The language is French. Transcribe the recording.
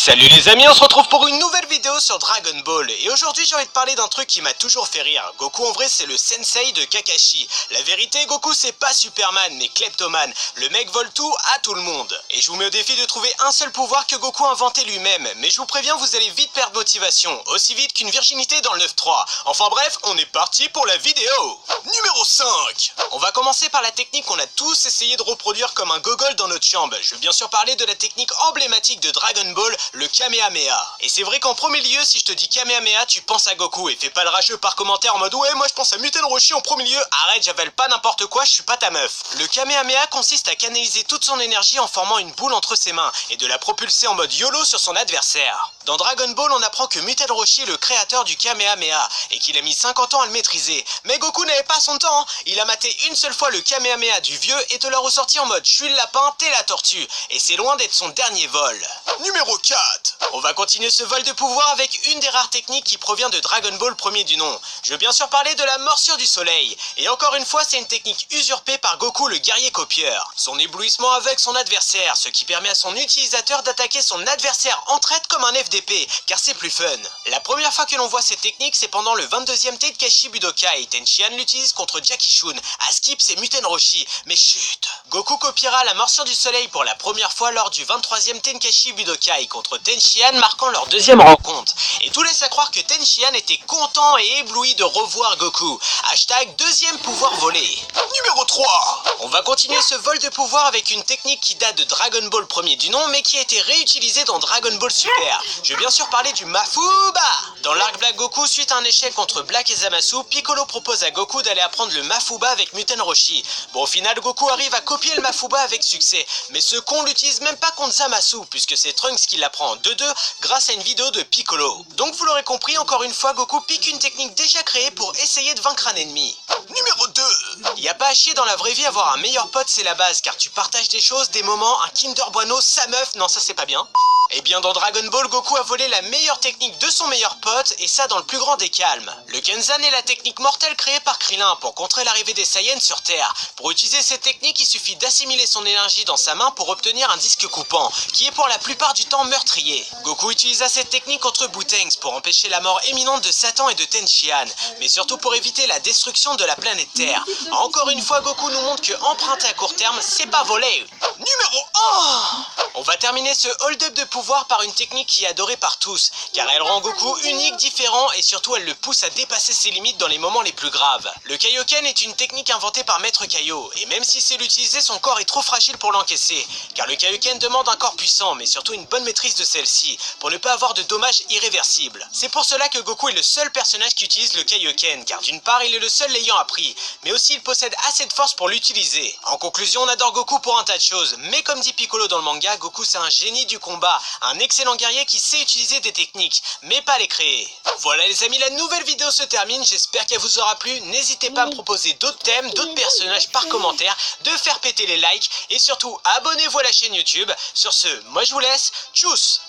Salut les amis, on se retrouve pour une nouvelle vidéo sur Dragon Ball. Et aujourd'hui j'ai envie de parler d'un truc qui m'a toujours fait rire. Goku en vrai c'est le sensei de Kakashi. La vérité, Goku c'est pas Superman mais Kleptoman. Le mec vole tout à tout le monde. Et je vous mets au défi de trouver un seul pouvoir que Goku a inventé lui-même. Mais je vous préviens, vous allez vite perdre motivation. Aussi vite qu'une virginité dans le 9-3. Enfin bref, on est parti pour la vidéo. Numéro 5. On va commencer par la technique qu'on a tous essayé de reproduire comme un gogol dans notre chambre. Je vais bien sûr parler de la technique emblématique de Dragon Ball, le Kamehameha. Et c'est vrai qu'en premier lieu, si je te dis Kamehameha, tu penses à Goku. Et fais pas le rageux par commentaire en mode ouais, moi je pense à Muten Roshi en premier lieu. Arrête, j'avale pas n'importe quoi, je suis pas ta meuf. Le Kamehameha consiste à canaliser toute son énergie en formant une boule entre ses mains et de la propulser en mode YOLO sur son adversaire. Dans Dragon Ball, on apprend que Muten Roshi est le créateur du Kamehameha et qu'il a mis 50 ans à le maîtriser. Mais Goku n'avait pas son temps, hein. Il a maté une seule fois le Kamehameha du vieux et te l'a ressorti en mode je suis le lapin, t'es la tortue. Et c'est loin d'être son dernier vol. Numéro 4. On va continuer ce vol de pouvoir avec une des rares techniques qui provient de Dragon Ball premier du nom. Je veux bien sûr parler de la morsure du soleil. Et encore une fois, c'est une technique usurpée par Goku le guerrier copieur. Son éblouissement avec son adversaire, ce qui permet à son utilisateur d'attaquer son adversaire en traite comme un FDP, car c'est plus fun. La première fois que l'on voit cette technique, c'est pendant le 22e Tenkaichi Budokai. Tenshinhan l'utilise contre Jackie Chun, à Skip c'est Muten Roshi. Mais chut, Goku copiera la morsure du soleil pour la première fois lors du 23e Tenkaichi Budokai contre Tenshinhan, marquant leur deuxième rencontre. Et tout laisse à croire que Tenshinhan était content et ébloui de revoir Goku. Hashtag deuxième pouvoir volé. Numéro 3. On va continuer ce vol de pouvoir avec une technique qui date de Dragon Ball premier du nom, mais qui a été réutilisée dans Dragon Ball Super. Je vais bien sûr parler du Mafuba. Dans l'arc Black Goku, suite à un échec contre Black et Zamasu, Piccolo propose à Goku d'aller apprendre le Mafuba avec Muten Roshi. Bon, au final, Goku arrive à copier le Mafuba avec succès, mais ce con l'utilise même pas contre Zamasu, puisque c'est Trunks qui l'apprend en 2-2 grâce à une vidéo de Piccolo. Donc vous l'aurez compris, encore une fois, Goku pique une technique déjà créée pour essayer de vaincre un ennemi. Numéro 2. Y a pas à chier dans la vraie vie, avoir un meilleur pote c'est la base, car tu partages des choses, des moments, un Kinder Bueno, sa meuf, non ça c'est pas bien. Et bien dans Dragon Ball, Goku a volé la meilleure technique de son meilleur pote, et ça dans le plus grand des calmes. Le Kenzan est la technique mortelle créée par Krillin pour contrer l'arrivée des Saiyans sur Terre. Pour utiliser cette technique, il suffit d'assimiler son énergie dans sa main pour obtenir un disque coupant, qui est pour la plupart du temps meurtrier. Goku utilisa cette technique contre Bootengs pour empêcher la mort imminente de Satan et de Tenshinhan, mais surtout pour éviter la destruction de la planète Terre. Encore une fois, Goku nous montre que emprunter à court terme, c'est pas voler. Numéro 1. On va terminer ce hold-up de pouvoir par une technique qui est adorée par tous, car elle rend Goku unique, différent et surtout elle le pousse à dépasser ses limites dans les moments les plus graves. Le Kaioken est une technique inventée par Maître Kaio, et même si c'est l'utiliser, son corps est trop fragile pour l'encaisser, car le Kaioken demande un corps puissant, mais surtout une bonne maîtrise de celle-ci, pour ne pas avoir de dommages irréversibles. C'est pour cela que Goku est le seul personnage qui utilise le Kaioken, car d'une part il est le seul l'ayant appris, mais aussi il possède assez de force pour l'utiliser. En conclusion, on adore Goku pour un tas de choses, mais comme dit Piccolo dans le manga, Goku c'est un génie du combat, un excellent guerrier qui sait utiliser des techniques, mais pas les créer. Voilà les amis, la nouvelle vidéo se termine, j'espère qu'elle vous aura plu, n'hésitez pas à me proposer d'autres thèmes, d'autres personnages par commentaire, de faire péter les likes, et surtout abonnez-vous à la chaîne YouTube. Sur ce, moi je vous laisse, tchuss.